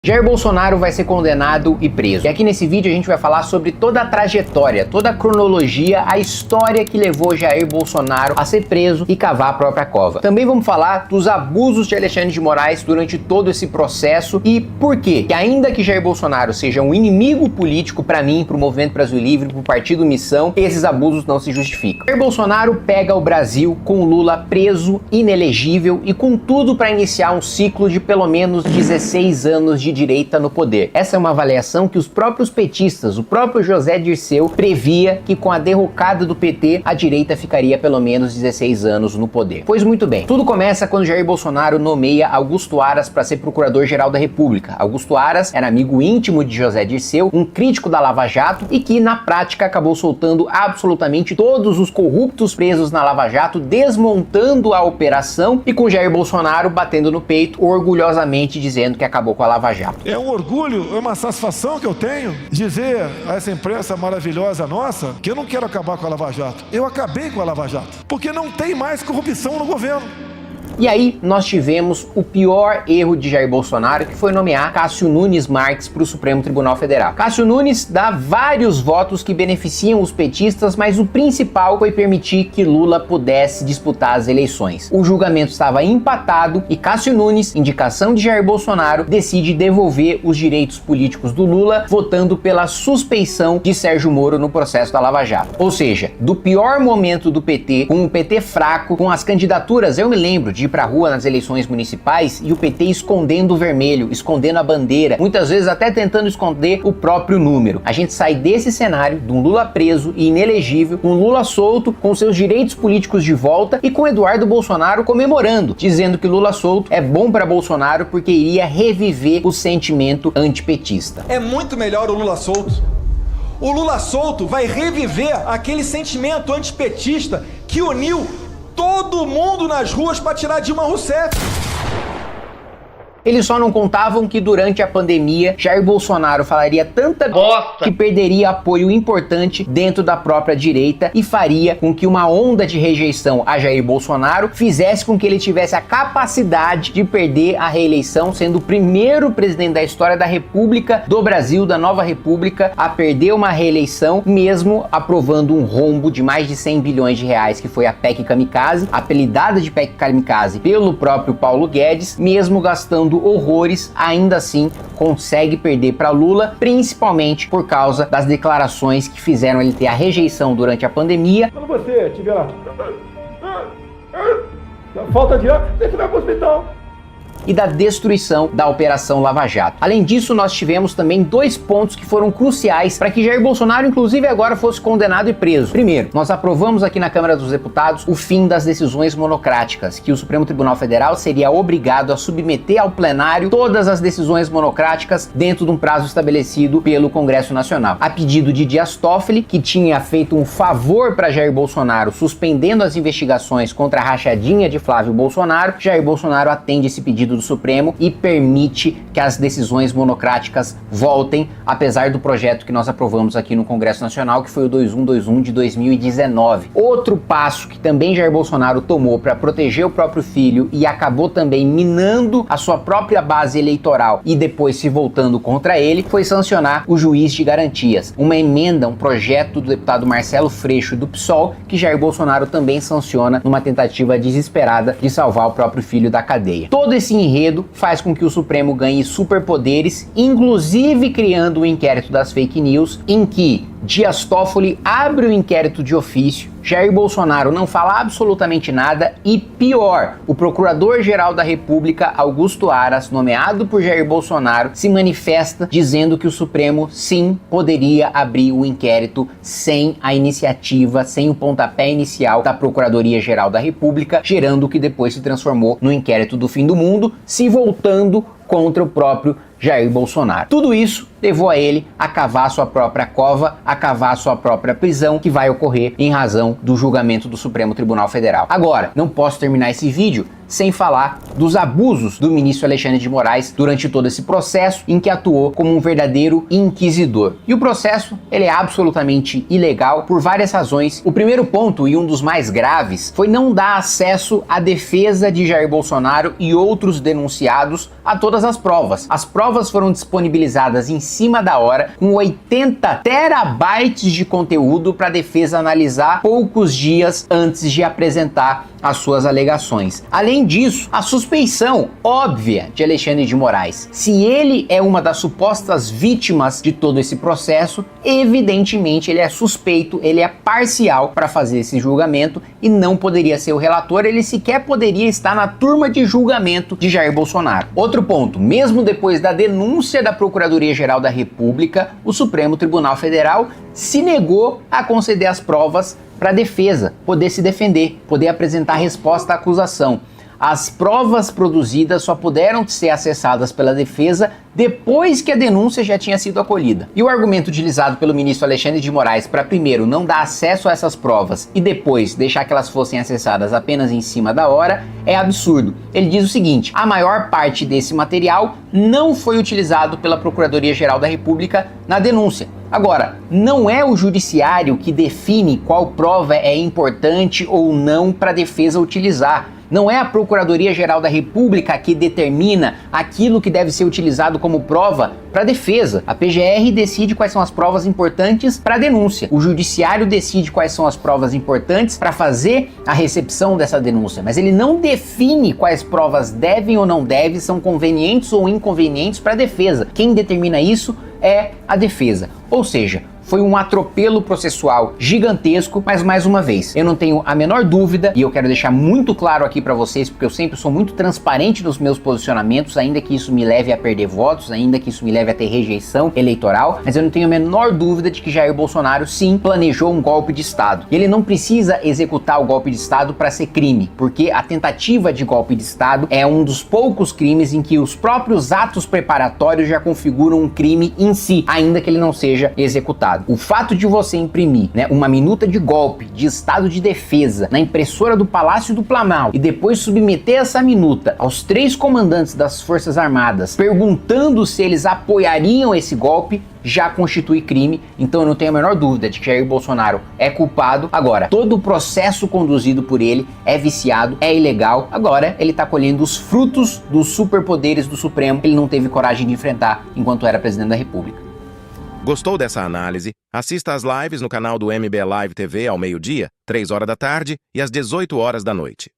Jair Bolsonaro vai ser condenado e preso. E aqui nesse vídeo a gente vai falar sobre toda a trajetória, toda a cronologia, a história que levou Jair Bolsonaro a ser preso e cavar a própria cova. Também vamos falar dos abusos de Alexandre de Moraes durante todo esse processo e por quê? Que ainda que Jair Bolsonaro seja um inimigo político para mim, para o Movimento Brasil Livre, para o Partido Missão, esses abusos não se justificam. Jair Bolsonaro pega o Brasil com Lula preso, inelegível e com tudo para iniciar um ciclo de pelo menos 16 anos de direita no poder. Essa é uma avaliação que os próprios petistas, o próprio José Dirceu, previa que com a derrocada do PT, a direita ficaria pelo menos 16 anos no poder. Pois muito bem, tudo começa quando Jair Bolsonaro nomeia Augusto Aras para ser Procurador-Geral da República. Augusto Aras era amigo íntimo de José Dirceu, um crítico da Lava Jato e que na prática acabou soltando absolutamente todos os corruptos presos na Lava Jato, desmontando a operação e com Jair Bolsonaro batendo no peito, orgulhosamente dizendo que acabou com a Lava Jato. É um orgulho, é uma satisfação que eu tenho dizer a essa imprensa maravilhosa nossa que eu não quero acabar com a Lava Jato. Eu acabei com a Lava Jato, porque não tem mais corrupção no governo. E aí nós tivemos o pior erro de Jair Bolsonaro, que foi nomear Cássio Nunes Marques para o Supremo Tribunal Federal. Cássio Nunes dá vários votos que beneficiam os petistas, mas o principal foi permitir que Lula pudesse disputar as eleições. O julgamento estava empatado e Cássio Nunes, indicação de Jair Bolsonaro, decide devolver os direitos políticos do Lula, votando pela suspeição de Sérgio Moro no processo da Lava Jato. Ou seja, do pior momento do PT, com o PT fraco, com as candidaturas, eu me lembro de pra rua nas eleições municipais e o PT escondendo o vermelho, escondendo a bandeira, muitas vezes até tentando esconder o próprio número. A gente sai desse cenário de um Lula preso e inelegível, com Lula solto, com seus direitos políticos de volta e com Eduardo Bolsonaro comemorando, dizendo que Lula solto é bom para Bolsonaro porque iria reviver o sentimento antipetista. É muito melhor o Lula solto. O Lula solto vai reviver aquele sentimento antipetista que uniu todo mundo nas ruas para tirar Dilma Rousseff. Eles só não contavam que durante a pandemia Jair Bolsonaro falaria tanta bosta que perderia apoio importante dentro da própria direita e faria com que uma onda de rejeição a Jair Bolsonaro fizesse com que ele tivesse a capacidade de perder a reeleição, sendo o primeiro presidente da história da República do Brasil, da nova República, a perder uma reeleição, mesmo aprovando um rombo de mais de 100 bilhões de reais, que foi a PEC Kamikaze, apelidada de PEC Kamikaze pelo próprio Paulo Guedes, mesmo gastando horrores, ainda assim consegue perder para Lula, principalmente por causa das declarações que fizeram ele ter a rejeição durante a pandemia. Quando você tiver falta de ar, você vai para o hospital. E da destruição da Operação Lava Jato. Além disso, nós tivemos também dois pontos que foram cruciais para que Jair Bolsonaro, inclusive agora, fosse condenado e preso. Primeiro, nós aprovamos aqui na Câmara dos Deputados o fim das decisões monocráticas, que o Supremo Tribunal Federal seria obrigado a submeter ao plenário todas as decisões monocráticas dentro de um prazo estabelecido pelo Congresso Nacional. A pedido de Dias Toffoli, que tinha feito um favor para Jair Bolsonaro, suspendendo as investigações contra a rachadinha de Flávio Bolsonaro, Jair Bolsonaro atende esse pedido do Supremo e permite que as decisões monocráticas voltem, apesar do projeto que nós aprovamos aqui no Congresso Nacional, que foi o 2121 de 2019. Outro passo que também Jair Bolsonaro tomou para proteger o próprio filho e acabou também minando a sua própria base eleitoral e depois se voltando contra ele, foi sancionar o juiz de garantias, uma emenda, um projeto do deputado Marcelo Freixo do PSOL, que Jair Bolsonaro também sanciona numa tentativa desesperada de salvar o próprio filho da cadeia. Todo esse enredo faz com que o Supremo ganhe superpoderes, inclusive criando o inquérito das fake news, em que Dias Toffoli abre o inquérito de ofício, Jair Bolsonaro não fala absolutamente nada e, pior, o Procurador-Geral da República, Augusto Aras, nomeado por Jair Bolsonaro, se manifesta dizendo que o Supremo, sim, poderia abrir o inquérito sem a iniciativa, sem o pontapé inicial da Procuradoria-Geral da República, gerando o que depois se transformou no inquérito do fim do mundo, se voltando contra o próprio Jair Bolsonaro. Tudo isso levou a ele a cavar sua própria cova, a cavar sua própria prisão, que vai ocorrer em razão do julgamento do Supremo Tribunal Federal. Agora, não posso terminar esse vídeo sem falar dos abusos do ministro Alexandre de Moraes durante todo esse processo em que atuou como um verdadeiro inquisidor. E o processo, ele é absolutamente ilegal por várias razões. O primeiro ponto, e um dos mais graves, foi não dar acesso à defesa de Jair Bolsonaro e outros denunciados a todas as provas. As provas foram disponibilizadas em cima da hora, com 80 terabytes de conteúdo para a defesa analisar poucos dias antes de apresentar as suas alegações. Além disso, a suspeição óbvia de Alexandre de Moraes. Se ele é uma das supostas vítimas de todo esse processo, evidentemente ele é suspeito, ele é parcial para fazer esse julgamento e não poderia ser o relator, ele sequer poderia estar na turma de julgamento de Jair Bolsonaro. Outro ponto, mesmo depois da denúncia da Procuradoria-Geral da República, o Supremo Tribunal Federal se negou a conceder as provas para a defesa poder se defender, poder apresentar resposta à acusação. As provas produzidas só puderam ser acessadas pela defesa depois que a denúncia já tinha sido acolhida. E o argumento utilizado pelo ministro Alexandre de Moraes para primeiro não dar acesso a essas provas e depois deixar que elas fossem acessadas apenas em cima da hora é absurdo. Ele diz o seguinte: a maior parte desse material não foi utilizado pela Procuradoria-Geral da República na denúncia. Agora, não é o judiciário que define qual prova é importante ou não para a defesa utilizar. Não é a Procuradoria-Geral da República que determina aquilo que deve ser utilizado como prova para a defesa. A PGR decide quais são as provas importantes para a denúncia. O judiciário decide quais são as provas importantes para fazer a recepção dessa denúncia, mas ele não define quais provas devem ou não devem, são convenientes ou inconvenientes para a defesa. Quem determina isso é a defesa. Ou seja, foi um atropelo processual gigantesco, mas mais uma vez, eu não tenho a menor dúvida, e eu quero deixar muito claro aqui para vocês, porque eu sempre sou muito transparente nos meus posicionamentos, ainda que isso me leve a perder votos, ainda que isso me leve a ter rejeição eleitoral, mas eu não tenho a menor dúvida de que Jair Bolsonaro sim planejou um golpe de Estado. E ele não precisa executar o golpe de Estado para ser crime, porque a tentativa de golpe de Estado é um dos poucos crimes em que os próprios atos preparatórios já configuram um crime em si, ainda que ele não seja executado. O fato de você imprimir, uma minuta de golpe de estado de defesa na impressora do Palácio do Planalto e depois submeter essa minuta aos 3 comandantes das Forças Armadas perguntando se eles apoiariam esse golpe já constitui crime, então eu não tenho a menor dúvida de que Jair Bolsonaro é culpado. Agora, todo o processo conduzido por ele é viciado, é ilegal. Agora ele tá colhendo os frutos dos superpoderes do Supremo que ele não teve coragem de enfrentar enquanto era presidente da República. Gostou dessa análise? Assista às lives no canal do MB Live TV ao meio-dia, 3 horas da tarde e às 18 horas da noite.